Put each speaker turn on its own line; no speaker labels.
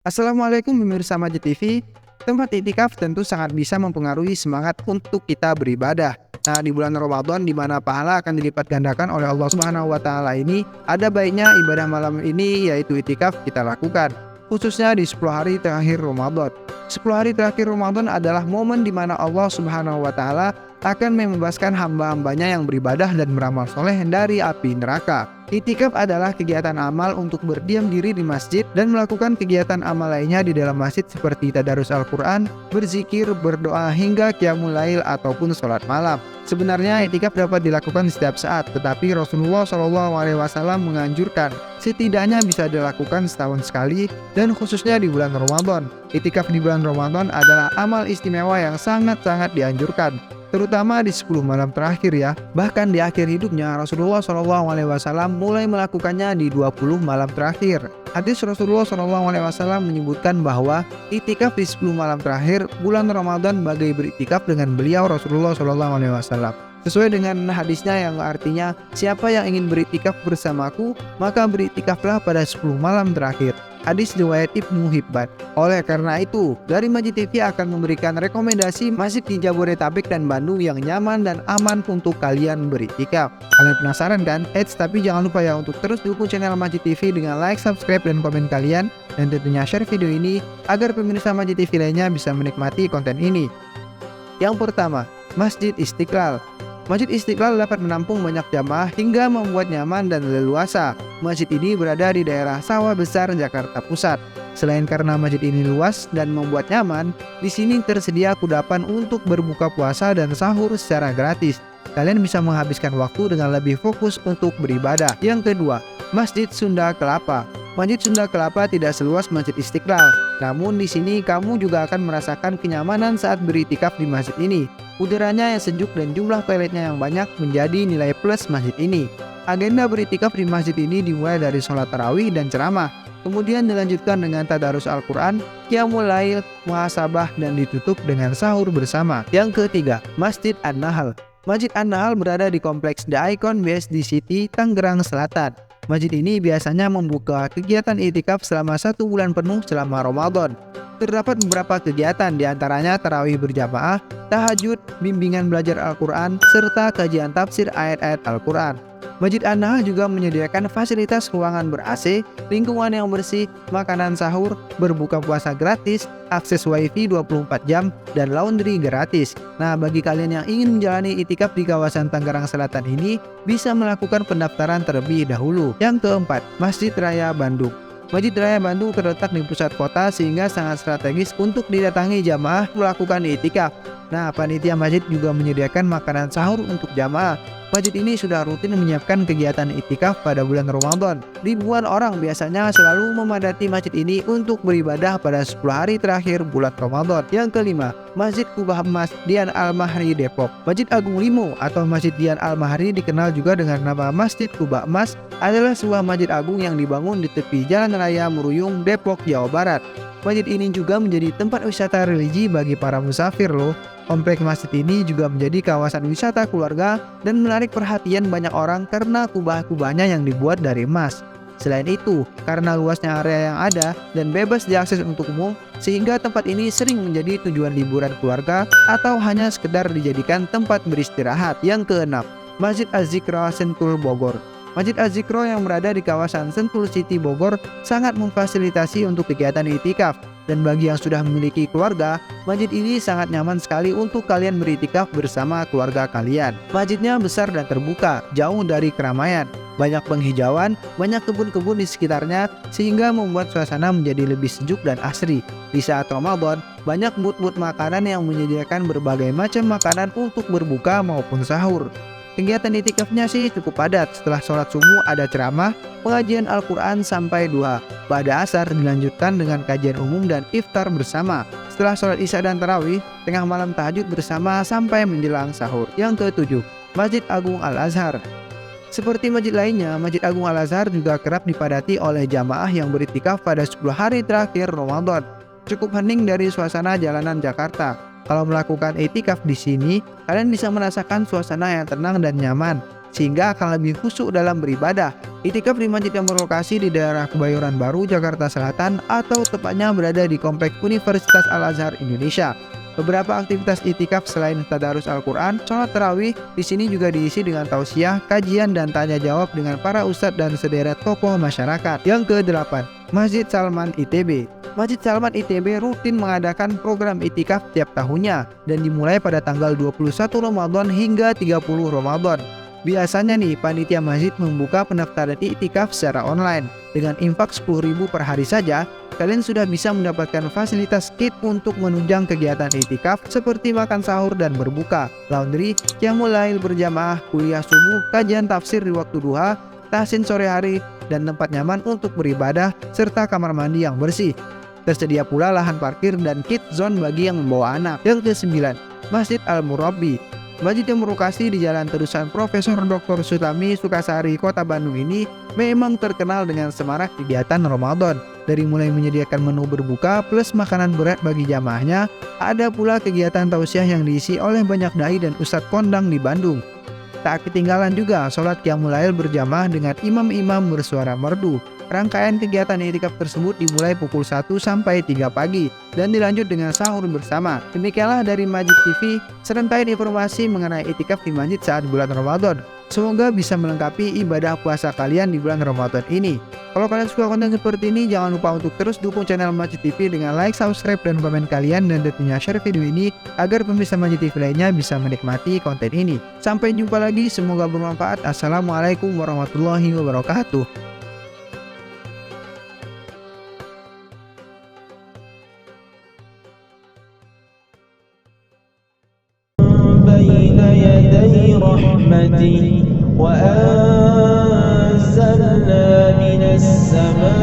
Assalamualaikum pemirsa Majid TV. Tempat itikaf tentu sangat bisa mempengaruhi semangat untuk kita beribadah. Nah, di bulan Ramadan di mana pahala akan dilipat gandakan oleh Allah Subhanahu wa taala ini, ada baiknya ibadah malam ini yaitu itikaf kita lakukan, khususnya di 10 hari terakhir Ramadan. 10 hari terakhir Ramadan adalah momen di mana Allah Subhanahu wa taala akan membebaskan hamba-hambanya yang beribadah dan beramal soleh dari api neraka. Itikaf adalah kegiatan amal untuk berdiam diri di masjid dan melakukan kegiatan amal lainnya di dalam masjid seperti tadarus Al-Quran, berzikir, berdoa, hingga qiyamul lail ataupun sholat malam. Sebenarnya itikaf dapat dilakukan di setiap saat, tetapi Rasulullah SAW menganjurkan setidaknya bisa dilakukan setahun sekali dan khususnya di bulan Ramadan. Itikaf di bulan Ramadan adalah amal istimewa yang sangat-sangat dianjurkan, terutama di 10 malam terakhir ya. Bahkan di akhir hidupnya Rasulullah SAW mulai melakukannya di 20 malam terakhir. Hadis Rasulullah SAW menyebutkan bahwa itikaf di 10 malam terakhir bulan Ramadan bagai beritikaf dengan beliau Rasulullah SAW. Sesuai dengan hadisnya yang artinya, siapa yang ingin beritikaf bersamaku, maka beritikaflah pada 10 malam terakhir. Hadis riwayat Ibnu Hibban. Oleh karena itu, dari Majid TV akan memberikan rekomendasi masjid di Jabodetabek dan Bandung yang nyaman dan aman untuk kalian beritikaf. Kalian penasaran kan? Tapi jangan lupa ya untuk terus dukung channel Majid TV dengan like, subscribe, dan komen kalian. Dan tentunya share video ini agar pemirsa Majid TV lainnya bisa menikmati konten ini. Yang pertama, Masjid Istiqlal. Masjid Istiqlal dapat menampung banyak jamaah hingga membuat nyaman dan leluasa. Masjid ini berada di daerah Sawah Besar, Jakarta Pusat. Selain karena masjid ini luas dan membuat nyaman, di sini tersedia kudapan untuk berbuka puasa dan sahur secara gratis. Kalian bisa menghabiskan waktu dengan lebih fokus untuk beribadah. Yang kedua, Masjid Sunda Kelapa. Masjid Sunda Kelapa tidak seluas Masjid Istiqlal, namun di sini kamu juga akan merasakan kenyamanan saat beritikaf di masjid ini. Udaranya yang sejuk dan jumlah toiletnya yang banyak menjadi nilai plus masjid ini. Agenda beritikaf di masjid ini dimulai dari sholat tarawih dan ceramah, kemudian dilanjutkan dengan tadarus Al-Quran, qiyamul lail, muhasabah, dan ditutup dengan sahur bersama. Yang ketiga, Masjid An-Nahl. Masjid An-Nahl berada di kompleks The Icon BSD City, Tangerang Selatan. Masjid ini biasanya membuka kegiatan itikaf selama 1 bulan penuh selama Ramadan. Terdapat beberapa kegiatan, diantaranya tarawih berjamaah, tahajud, bimbingan belajar Al-Quran, serta kajian tafsir ayat-ayat Al-Quran. Masjid An-Nahl juga menyediakan fasilitas ruangan ber-AC, lingkungan yang bersih, makanan sahur, berbuka puasa gratis, akses wifi 24 jam, dan laundry gratis. Nah, bagi kalian yang ingin menjalani itikaf di kawasan Tangerang Selatan ini, bisa melakukan pendaftaran terlebih dahulu. Yang keempat, Masjid Raya Bandung. Masjid Raya Bandung terletak di pusat kota sehingga sangat strategis untuk didatangi jamaah melakukan itikaf. Nah, panitia masjid juga menyediakan makanan sahur untuk jamaah. Masjid ini sudah rutin menyiapkan kegiatan itikaf pada bulan Ramadan. Ribuan orang biasanya selalu memadati masjid ini untuk beribadah pada 10 hari terakhir bulan Ramadan. Yang kelima, Masjid Kubah Emas Dian Al-Mahri Depok. Masjid Agung Limo atau Masjid Dian Al-Mahri dikenal juga dengan nama Masjid Kubah Emas, adalah sebuah masjid agung yang dibangun di tepi Jalan Raya Muruyung, Depok, Jawa Barat. Masjid ini juga menjadi tempat wisata religi bagi para musafir loh. Kompleks masjid ini juga menjadi kawasan wisata keluarga dan menarik perhatian banyak orang karena kubah-kubahnya yang dibuat dari emas. Selain itu, karena luasnya area yang ada dan bebas diakses untuk umum, sehingga tempat ini sering menjadi tujuan liburan keluarga atau hanya sekedar dijadikan tempat beristirahat. Yang keenam, Masjid Az-Zikra Sentul Bogor. Masjid Az-Zikra yang berada di kawasan Sentul City Bogor sangat memfasilitasi untuk kegiatan itikaf. Dan bagi yang sudah memiliki keluarga, masjid ini sangat nyaman sekali untuk kalian beritikaf bersama keluarga kalian. Masjidnya besar dan terbuka, jauh dari keramaian. Banyak penghijauan, banyak kebun-kebun di sekitarnya, sehingga membuat suasana menjadi lebih sejuk dan asri. Di saat Ramadan, banyak booth-booth makanan yang menyediakan berbagai macam makanan untuk berbuka maupun sahur. Kegiatan itikafnya sih cukup padat. Setelah sholat subuh ada ceramah, pengajian Al-Quran sampai duha. Pada asar dilanjutkan dengan kajian umum dan iftar bersama. Setelah sholat isya dan tarawih, tengah malam tahajud bersama sampai menjelang sahur. Yang ketujuh, Masjid Agung Al-Azhar. Seperti masjid lainnya, Masjid Agung Al-Azhar juga kerap dipadati oleh jamaah yang beritikaf pada 10 hari terakhir Ramadan. Cukup hening dari suasana jalanan Jakarta. Kalau melakukan itikaf di sini, kalian bisa merasakan suasana yang tenang dan nyaman. sehingga akan lebih khusyuk dalam beribadah. Iktikaf di masjid yang berlokasi di daerah Kebayoran Baru, Jakarta Selatan, atau tepatnya berada di Komplek Universitas Al-Azhar Indonesia. Beberapa aktivitas iktikaf selain tadarus Al-Quran, sholat tarawih di sini juga diisi dengan tausiah, kajian, dan tanya jawab dengan para ustadz dan sederet tokoh masyarakat. Yang ke-8, Masjid Salman ITB. Masjid Salman ITB rutin mengadakan program iktikaf tiap tahunnya dan dimulai pada tanggal 21 Ramadan hingga 30 Ramadan. Biasanya nih, panitia masjid membuka pendaftaran iktikaf secara online. Dengan infak 10.000 per hari saja, kalian sudah bisa mendapatkan fasilitas kit untuk menunjang kegiatan iktikaf seperti makan sahur dan berbuka, laundry, qiyamul lail berjamaah, kuliah subuh, kajian tafsir di waktu duha, tahsin sore hari, dan tempat nyaman untuk beribadah, serta kamar mandi yang bersih. Tersedia pula lahan parkir dan kit zone bagi yang membawa anak. Yang ke-9, Masjid Al-Murabbi. Masjid yang berlokasi di Jalan Terusan Profesor Dr. Sutami, Sukasari, Kota Bandung ini memang terkenal dengan semarak kegiatan Ramadan. Dari mulai menyediakan menu berbuka plus makanan berat bagi jamaahnya, ada pula kegiatan tausiah yang diisi oleh banyak dai dan ustadz kondang di Bandung. Tak ketinggalan juga sholat qiyamul lail berjamaah dengan imam-imam bersuara merdu. Rangkaian kegiatan iktikaf tersebut dimulai pukul 1 sampai 3 pagi dan dilanjut dengan sahur bersama. Demikianlah dari Majid TV, serangkaian informasi mengenai iktikaf di masjid saat bulan Ramadan. Semoga bisa melengkapi ibadah puasa kalian di bulan Ramadan ini. Kalau kalian suka konten seperti ini, jangan lupa untuk terus dukung channel Majid TV dengan like, subscribe, dan komen kalian, dan tentunya share video ini agar pemirsa Majid TV lainnya bisa menikmati konten ini. Sampai jumpa lagi, semoga bermanfaat. Assalamualaikum warahmatullahi wabarakatuh.
بين يدي رحمتي وأنزلنا من السماء